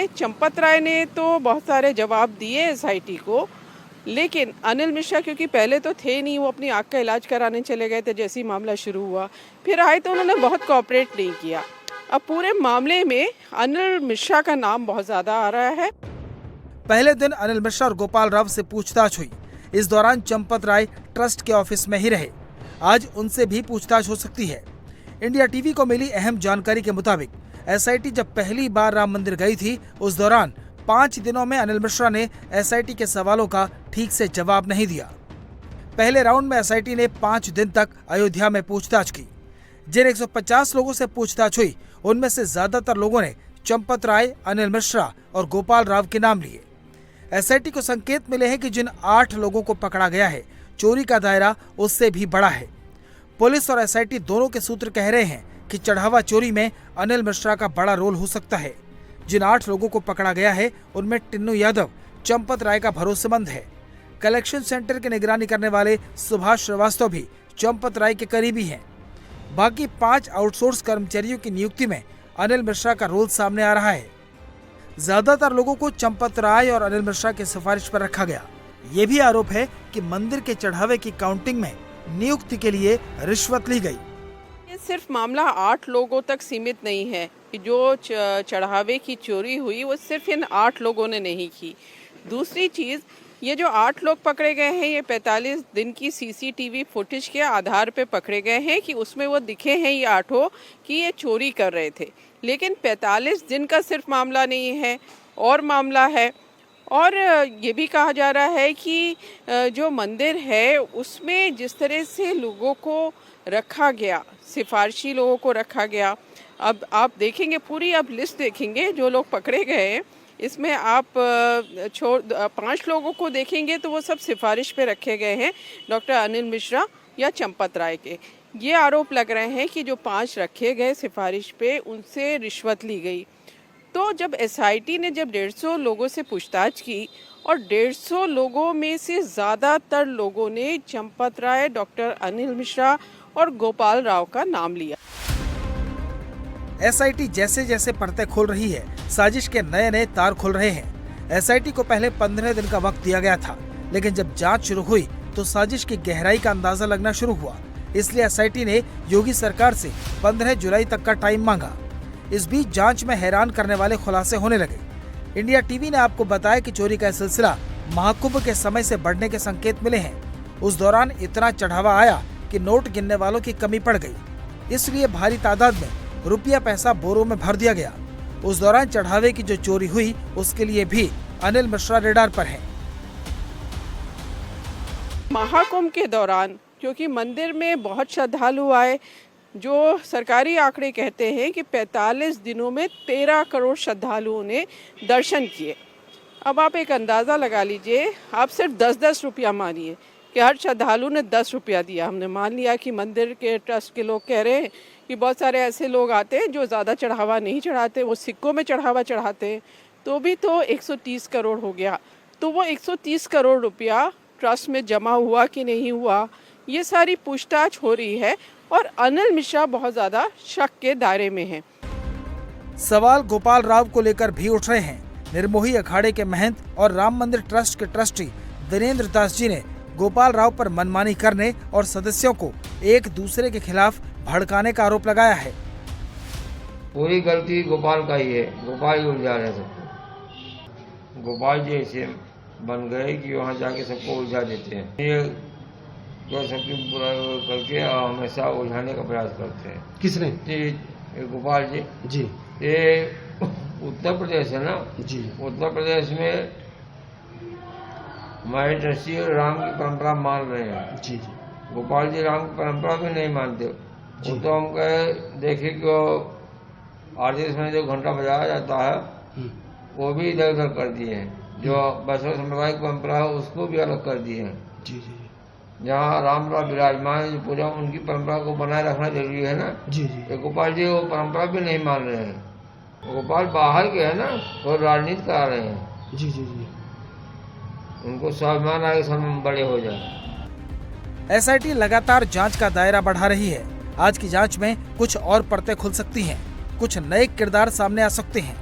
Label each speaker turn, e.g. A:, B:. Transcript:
A: इसमें चंपत राय ने तो बहुत सारे जवाब दिए एसआईटी को, लेकिन अनिल मिश्रा क्योंकि पहले तो थे नहीं, वो अपनी आँख का इलाज कराने चले गए थे जैसे ही मामला शुरू हुआ, फिर आए तो उन्होंने बहुत कोऑपरेट नहीं किया। अब पूरे मामले में अनिल मिश्रा का नाम बहुत ज़्यादा आ रहा है।
B: पहले दिन अनिल मिश्रा और गोपाल राव से पूछताछ हुई। इस दौरान चंपत राय ट्रस्ट के ऑफिस में ही रहे। आज उनसे भी पूछताछ हो सकती है। इंडिया टीवी को मिली अहम जानकारी के मुताबिक एसआईटी जब पहली बार राम मंदिर गई थी, उस दौरान 5 दिनों में अनिल मिश्रा ने एसआईटी के सवालों का ठीक से जवाब नहीं दिया। पहले राउंड में एसआईटी ने 5 दिन तक अयोध्या में पूछताछ की। जिन 150 लोगों से पूछताछ हुई, उनमें से ज्यादातर लोगों ने चंपत राय, अनिल मिश्रा और गोपाल राव के नाम लिए। एसआईटी को संकेत मिले हैं कि जिन 8 लोगों को पकड़ा गया है, चोरी का दायरा उससे भी बड़ा है। पुलिस और एसआईटी दोनों के सूत्र कह रहे हैं कि चढ़ावा चोरी में अनिल मिश्रा का बड़ा रोल हो सकता है। जिन 8 लोगों को पकड़ा गया है, उनमें टिन्नू यादव चंपत राय का भरोसेमंद है। कलेक्शन सेंटर की निगरानी करने वाले सुभाष श्रीवास्तव भी चंपत राय के करीबी हैं। बाकी 5 आउटसोर्स कर्मचारियों की नियुक्ति में अनिल मिश्रा का रोल सामने आ रहा है। ज्यादातर लोगों को चंपत राय और अनिल मिश्रा की सिफारिश पर रखा गया। ये भी आरोप है कि मंदिर के चढ़ावे की काउंटिंग में नियुक्ति के लिए रिश्वत ली गई।
A: ये सिर्फ मामला 8 लोगों तक सीमित नहीं है कि जो चढ़ावे की चोरी हुई वो सिर्फ इन 8 लोगों ने नहीं की। दूसरी चीज़, ये जो 8 लोग पकड़े गए हैं, ये 45 दिन की सीसीटीवी फुटेज के आधार पे पकड़े गए हैं कि उसमें वो दिखे हैं ये 8 कि ये चोरी कर रहे थे। लेकिन 45 दिन का सिर्फ मामला नहीं है, और मामला है। और ये भी कहा जा रहा है कि जो मंदिर है उसमें जिस तरह से लोगों को रखा गया, सिफारिशी लोगों को रखा गया। अब आप देखेंगे पूरी, अब लिस्ट देखेंगे जो लोग पकड़े गए हैं, इसमें आप 5 लोगों को देखेंगे तो वो सब सिफारिश पे रखे गए हैं डॉक्टर अनिल मिश्रा या चंपत राय के। ये आरोप लग रहे हैं कि जो 5 रखे गए सिफारिश पे, उनसे रिश्वत ली गई। तो जब एसआईटी ने जब 150 लोगों से पूछताछ की और 150 लोगों में से ज़्यादातर लोगों ने चंपत राय, डॉक्टर अनिल मिश्रा और गोपाल राव का नाम लिया।
B: एसआईटी जैसे जैसे परतें खोल रही है, साजिश के नए नए तार खुल रहे हैं। एसआईटी को पहले 15 दिन का वक्त दिया गया था, लेकिन जब जांच शुरू हुई तो साजिश की गहराई का अंदाजा लगना शुरू हुआ। इसलिए एसआईटी ने योगी सरकार से 15 जुलाई तक का टाइम मांगा। इस बीच जांच में हैरान करने वाले खुलासे होने लगे। इंडिया टीवी ने आपको बताया कि चोरी का सिलसिला महाकुंभ के समय से बढ़ने के संकेत मिले हैं। उस दौरान इतना चढ़ावा आया कि नोट गिनने वालों की कमी पड़ गई। इसलिए भारी तादाद में रुपया पैसा बोरों में भर दिया गया। उस दौरान चढ़ावे की जो चोरी हुई, उसके लिए भी अनिल मिश्रा रेडार पर है।
A: महाकुंभ के दौरान क्योंकि मंदिर में बहुत श्रद्धालु आए, जो सरकारी आंकड़े कहते हैं कि 45 दिनों में 13 करोड़ श्रद्धालुओं ने दर्शन किए। अब आप एक अंदाज़ा लगा लीजिए, आप सिर्फ 10-10 रुपया मानिए कि हर श्रद्धालु ने 10 रुपया दिया। हमने मान लिया कि मंदिर के ट्रस्ट के लोग कह रहे हैं कि बहुत सारे ऐसे लोग आते हैं जो ज़्यादा चढ़ावा नहीं चढ़ाते, वो सिक्कों में चढ़ावा चढ़ाते हैं, तो भी तो 130 करोड़ हो गया। तो वो 130 करोड़ रुपया ट्रस्ट में जमा हुआ कि नहीं हुआ, ये सारी पूछताछ हो रही है और अनिल मिश्रा बहुत ज़्यादा शक के दायरे में है।
B: सवाल गोपाल राव को लेकर भी उठ रहे हैं। निर्मोही अखाड़े के महंत और राम मंदिर ट्रस्ट के ट्रस्टी दिनेंद्र दास जी ने गोपाल राव पर मनमानी करने और सदस्यों को एक दूसरे के खिलाफ भड़काने का आरोप लगाया है।
C: पूरी गलती गोपाल का ही है, गोपाल ही उलझा रहे सबको। गोपाल जी ऐसे बन गए कि वहाँ जाके सबको उलझा देते हैं। ये जो सबकी बुराई करके हमेशा उलझाने का प्रयास करते हैं।
D: किसने?
C: ये गोपाल जी
D: जी।
C: ये उत्तर प्रदेश है ना
D: जी।
C: उत्तर प्रदेश में हमारे ट्रस्टी राम की परंपरा मान रहे हैं।
D: जी जी।
C: गोपाल जी राम की परंपरा भी नहीं मानते। वो तो हम कहे देखे कि आरती में जो घंटा बजाया जाता है वो भी इधर उधर कर दिए हैं। जो वैष्णव संप्रदाय की परंपरा है उसको भी अलग कर दिए हैं।
D: जी जी।
C: जहाँ राम राम विराजमान है, पूजा उनकी परंपरा को बनाए रखना जरूरी है ना।
D: जी जी।
C: तो गोपाल जी वो परंपरा भी नहीं मान रहे हैं। गोपाल बाहर के है ना, वो राजनीति करा रहे हैं।
D: जी जी जी।
C: उनको स्वाभिमान आगे सब बड़े हो जाए।
B: एसआईटी लगातार जांच का दायरा बढ़ा रही है। आज की जांच में कुछ और परतें खुल सकती हैं, कुछ नए किरदार सामने आ सकते हैं।